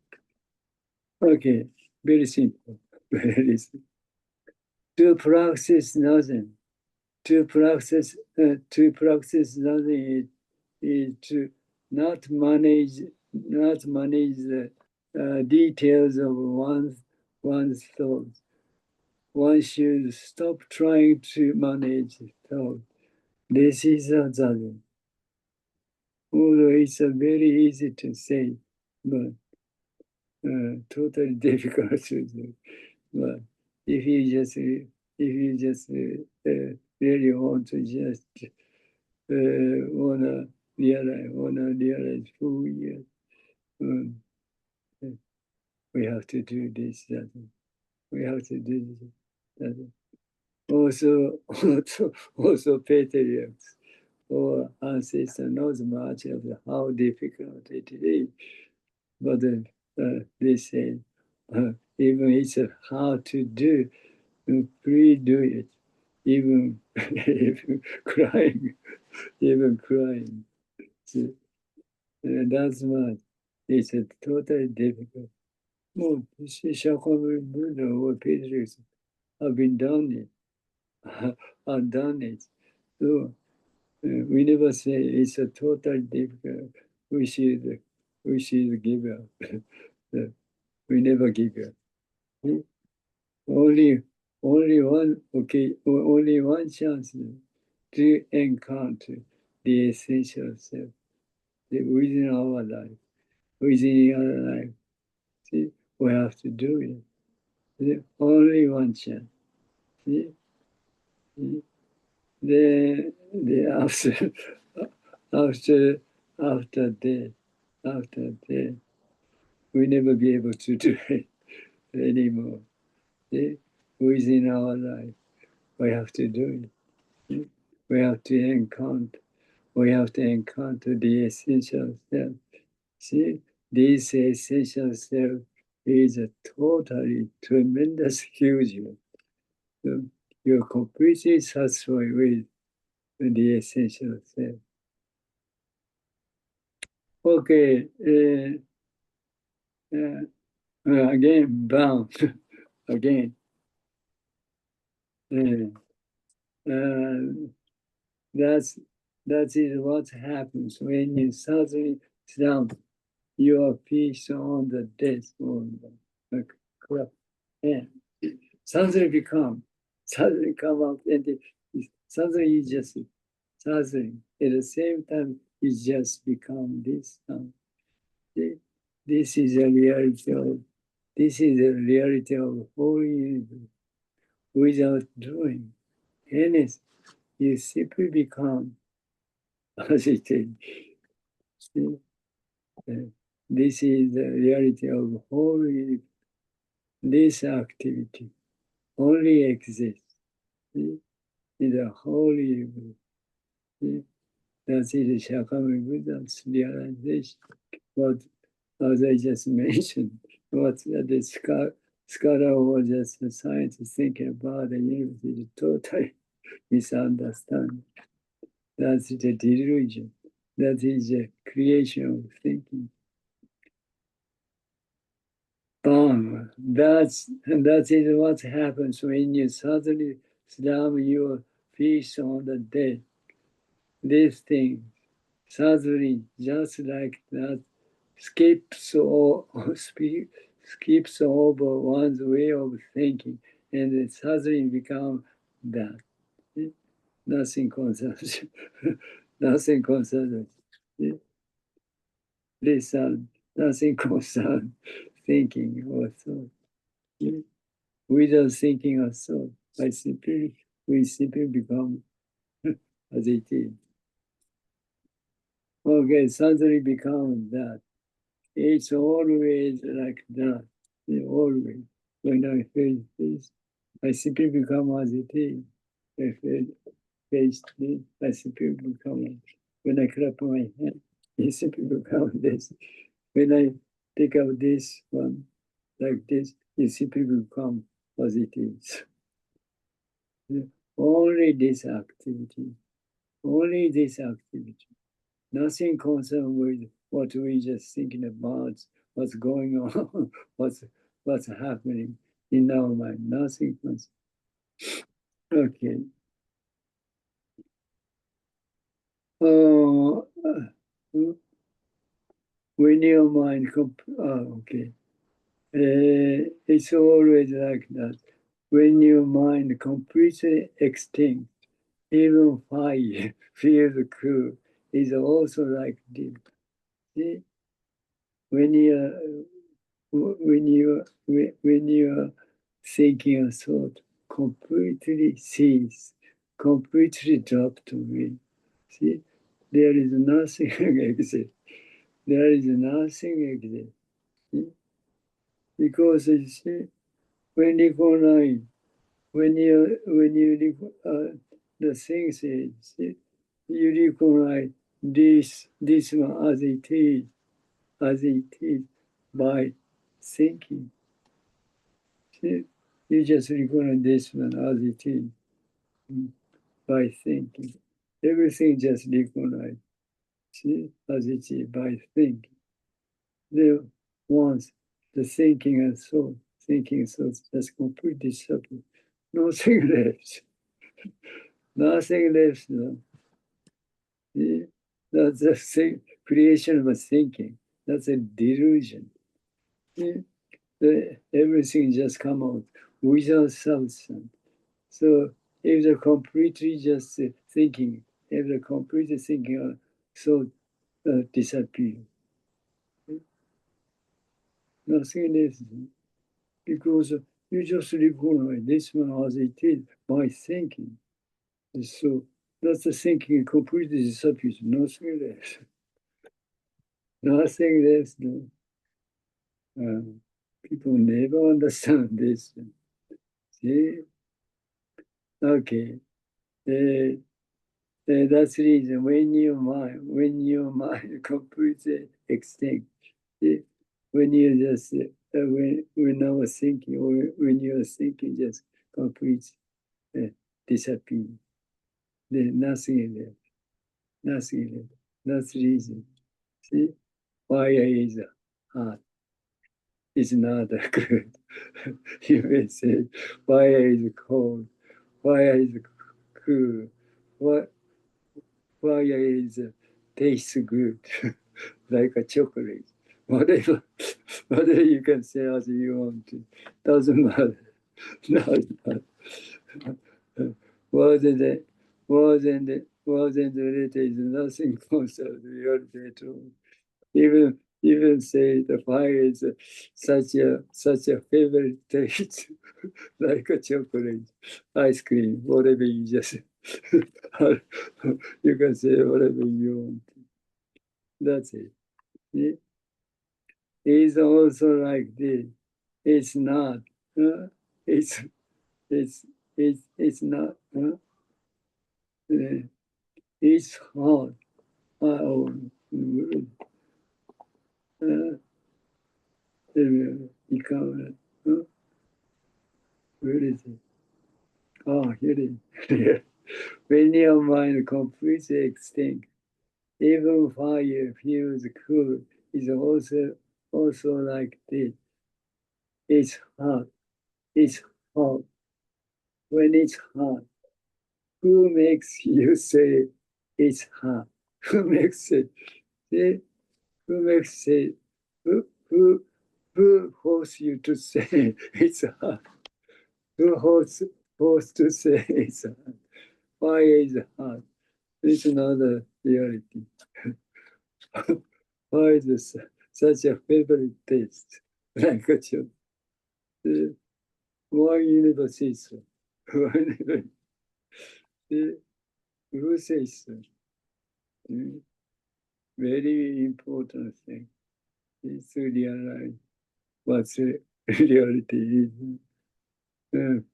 Okay, very simple. Very simple. To practice nothing. To practice nothing is to not manage the details of one's thoughts. One should stop trying to manage thoughts. This is a zazen. Although it's very easy to say, but totally difficult to do. But if you just really want to just wanna realize who we are, we have to do this, that. We have to do this, that. Also patriarchs or ancestors knows much of how difficult it is, but they say even it's hard to do, please do it. Even crying, even crying. So, that's much. It's a totally difficult. Well, Shakyamuni Buddha or patriarchs have been done it. I've done it. So we never say it's a totally difficult. We should give up. We never give up. Only only one chance to encounter the essential self within our life. Within our life. See, we have to do it. See? Only one chance. See? See? The after after death, we never be able to do it anymore. See? Within our life, we have to do it. See? We have to encounter the essential self. See, this essential self is a totally tremendous huge. So you're completely satisfied with the essential self. Okay, again, bound, again. That is what happens when you suddenly slump your feet on the desk or the crap, and suddenly come up, and suddenly you just suddenly at the same time you just become this. This is a reality of whole universe. Without doing anything, you simply become agitated. See? This is the reality of whole universe. This activity only exists, see, in the whole universe. See? That is Shakyamuni Buddha's realization. What, as I just mentioned, what the scholar or just a scientist thinking about the universe is totally misunderstanding. That's the delusion. That is the creation of thinking. That is what happens when you suddenly slam your feet on the deck. This thing suddenly, just like that, skips over one's way of thinking, and it suddenly becomes that. Nothing concerns you. Nothing concerns you. Listen, nothing concerns thinking or thought. Without thinking or thought, we simply become as it is. Okay, suddenly become that. It's always like that. Always. When I face this, I simply become as it is. I face this, I simply become it. When I clap my hand, it simply become this. When I take out this one like this, it simply become as it is. Only this activity. Only this activity. Nothing concerned with what we just thinking about, what's going on, what's happening in our mind. Nothing concerned. Okay. When your mind, okay. It's always like that. When your mind completely extinct, even fire feels cool, is also like this. See? When you're thinking a thought, completely cease, completely drop to me. See, there is nothing exist. There is nothing exist. See? Because you see, when you recognize, the things is, see, you recognize this one as it is by thinking. See, you just recognize this one as it is by thinking. Everything just recognize, see, as it is by thinking. Then once the thinking and thought just completely separate. Nothing left. Nothing left. No. See? That's the thing, creation of thinking. That's a delusion. See? Everything just come out without substance. So if the completely just thinking, if the completely thinking thought disappear, nothing else, because you just recognize this one as it is by thinking. So that's the thinking completely disappears, nothing less. Nothing less. No. People never understand this. See? Okay. That's the reason when your mind completely extinct, when you just when I was thinking, or when you're thinking, just completely disappear. Then nothing left, nothing left. That's the reason. See, fire is hot. It's not good. You may say fire is cold. Fire is cool. What fire is tastes good, like a chocolate. Whatever, whatever you can say as you want to. Doesn't matter. Doesn't matter. Wasn't related is nothing concerned reality at all. Even say the fire is such a favorite taste, like a chocolate, ice cream, whatever you just you can say whatever you want. That's it. It is also like this. It's not. It's it's not. It's hard. Oh, become. Where is it? Oh, here it is. When your mind completely extinct, even fire feels cool is also like this. It's hot. It's hot. When it's hot, who makes you say it's hot? Who makes it? See? Who makes it? Who force you to say it's hot? Who force to say it's hot? Why is it hot? It's not a reality. Why is this such a favorite taste? Like a chocolate. Why you never say so? Why never? Who says so? Very important thing is to realize what's reality is.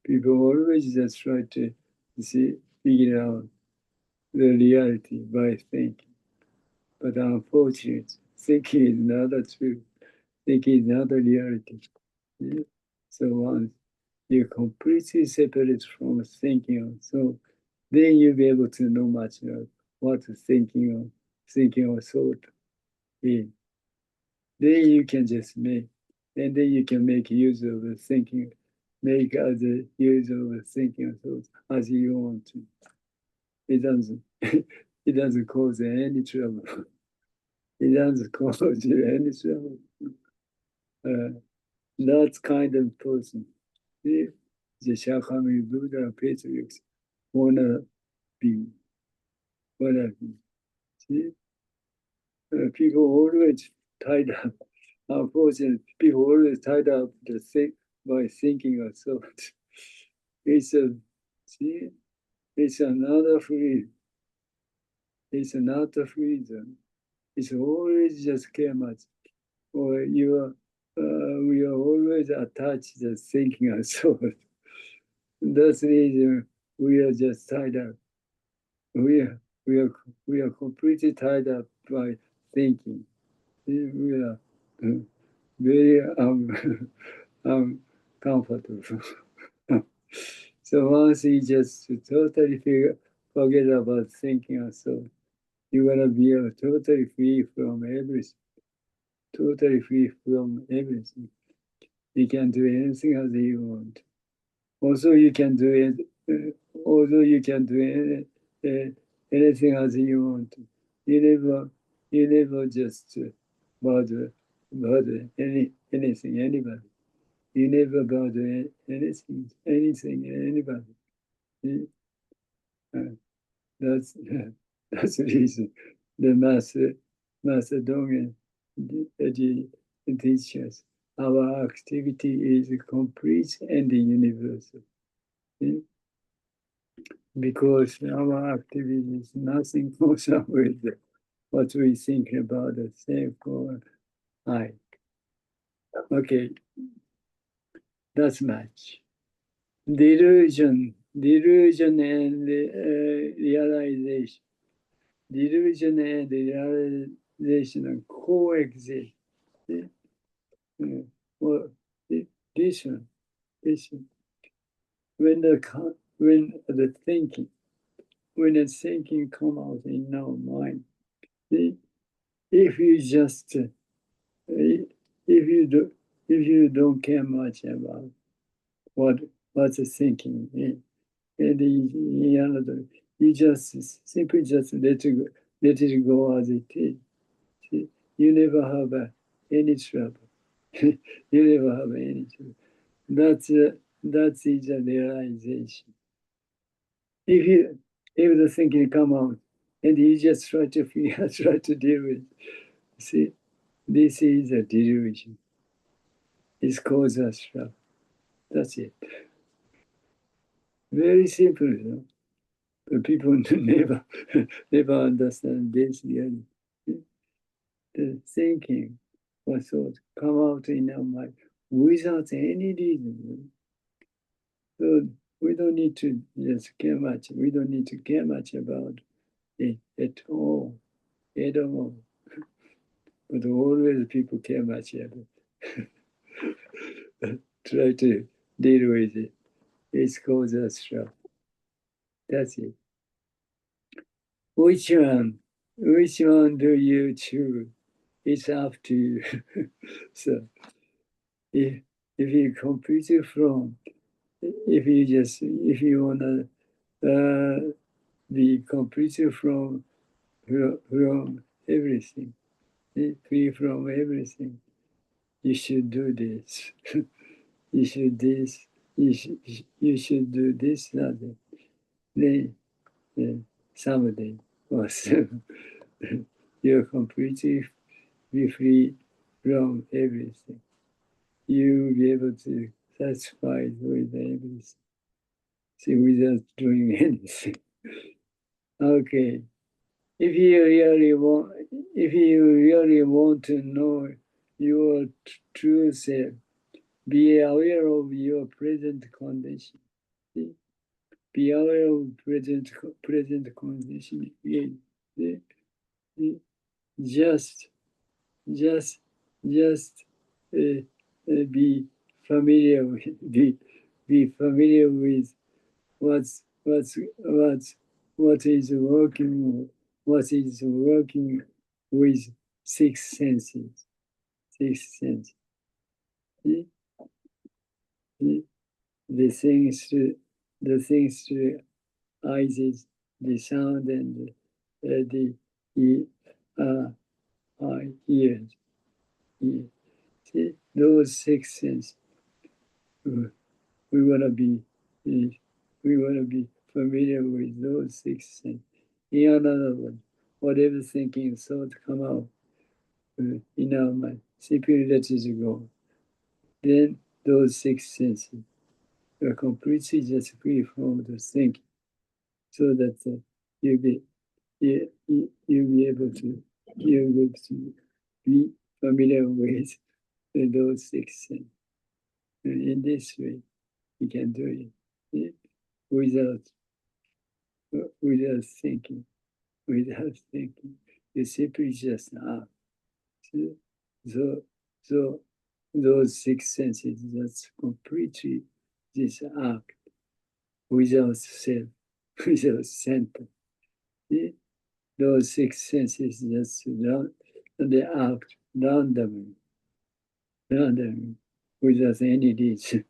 People always just try to figure out the reality by thinking. But unfortunately, thinking is not the truth. Thinking is not the reality. Yeah? So once you're completely separate from thinking, so then you'll be able to know much about what thinking or thought is. Then you can just make, and then you can make use of the thinking, make other use of the thinking or thoughts as you want to. It doesn't, it doesn't cause any trouble. It doesn't cause you any trouble. That kind of person, the Shakyamuni Buddha patriarchs wanna be. See, people always tied up. Unfortunately, people always tied up by thinking or thought. It's it's another freedom. It's another freedom. It's always just much. Or we are always attached to thinking or thought. That's the reason we are just tied up. We are completely tied up by thinking. We are very uncomfortable. So once you just totally forget about thinking and so, you're gonna be totally free from everything. Totally free from everything. You can do anything as you want. Also, you can do it. Although you can do anything as you want. You never just bother anything, anybody. You never bother anything, anybody. That's that's the reason the Macedonian teachers. Our activity is complete and universal. Because our activity is nothing goes on with what we think about the same or I. Okay, that's much. Delusion and realization. Delusion and realization coexist. Well, listen. When the thinking come out in our mind, if you just if you don't care much about what's the thinking, and you just simply just let it go as it is. You never have any trouble. You never have any trouble. That is a realization. If the thinking come out and you just try to try to deal with it, see, this is a delusion. It causes us trouble. That's it. Very simple, you know. But people never understand this really. The thinking or thought come out in our mind without any reason. So we don't need to just care much. We don't need to care much about it at all. At all. But always people care much about it. Try to deal with it. It's causes us trouble. That's it. Which one do you choose? It's up to you. So if you completely from, if you wanna be completely from everything, free from everything, you should do this. You should this. You should do this. Nothing. Then someday or you're completely be free from everything. You will be able to satisfy with everything. See, without doing anything. Okay. If you really want to know your true self, be aware of your present condition. See? Be aware of present condition. Just be familiar with be familiar with what is working with six senses. See? The things to eyes, the sound, and the ears. See, those six senses. We want to be familiar with those six senses. In another word, whatever thinking thought come out in our mind, simply let it go. Then those six senses are completely just free from the thinking, so that you'll be able to be familiar with those six senses. And in this way, you can do it without thinking. You simply just act. So those six senses, that's completely this act without self, without center. Those six senses just they act randomly, without any reason.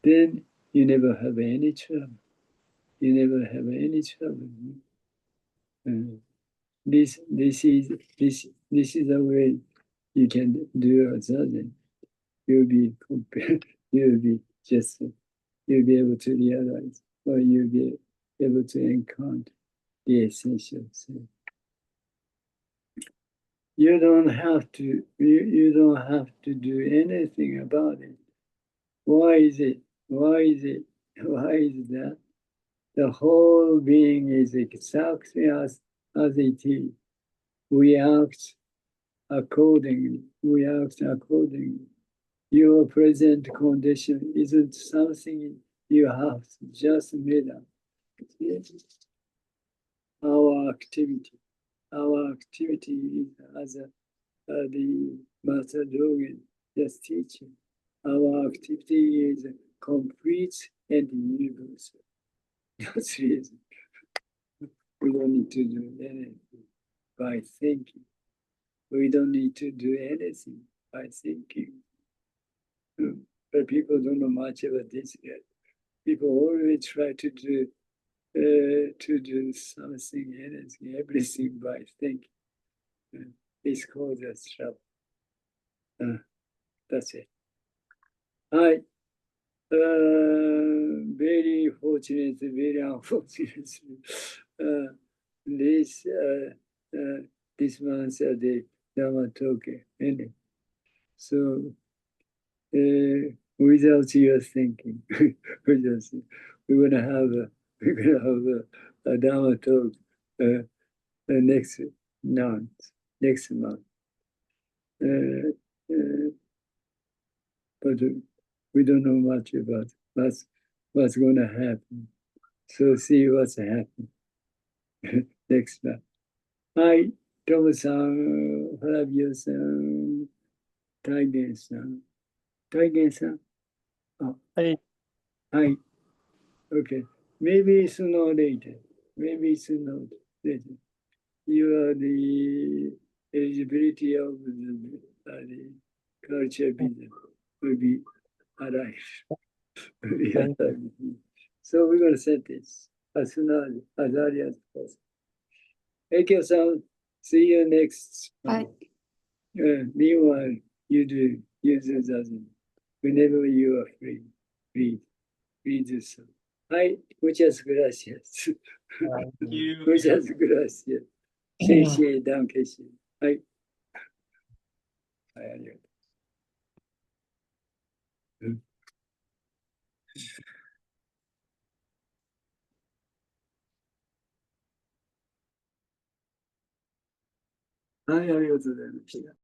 Then you never have any trouble. This is the way you can do other. You'll be able to realize, or you'll be able to encounter the essential self. You don't have to do anything about it. Why is it? Why is that? The whole being is exactly as it is. We act accordingly. Your present condition isn't something you have just made up. Our activity is as the Master Dogen just teaching. Our activity is complete and universal. That's the reason. We don't need to do anything by thinking. We don't need to do anything by thinking. But people don't know much about this yet. People always try to do something, anything, everything by thinking. It's called a trouble. That's it. Hi. Very fortunate, very unfortunate. This month the Dharma Talk ended. So without your thinking, we're gonna have a Dharma Talk next month. But we don't know much about what's going to happen. So see what's happening next month. Hi, Tomo-san, Flavio-san, Taigen-san. Taigen-san? Oh. Hi. Hi. Okay. Maybe sooner or later. You are the eligibility of the culture business will be arrived. So we're going to set this as soon as early as possible. Ekyo-san, see you next month. Meanwhile, you do that. Whenever you are free, do so. Hi, muchas gracias. Muchas gracias. 谢谢, danke schön. はい。はい、ありがとう。はい、ありがとうございました。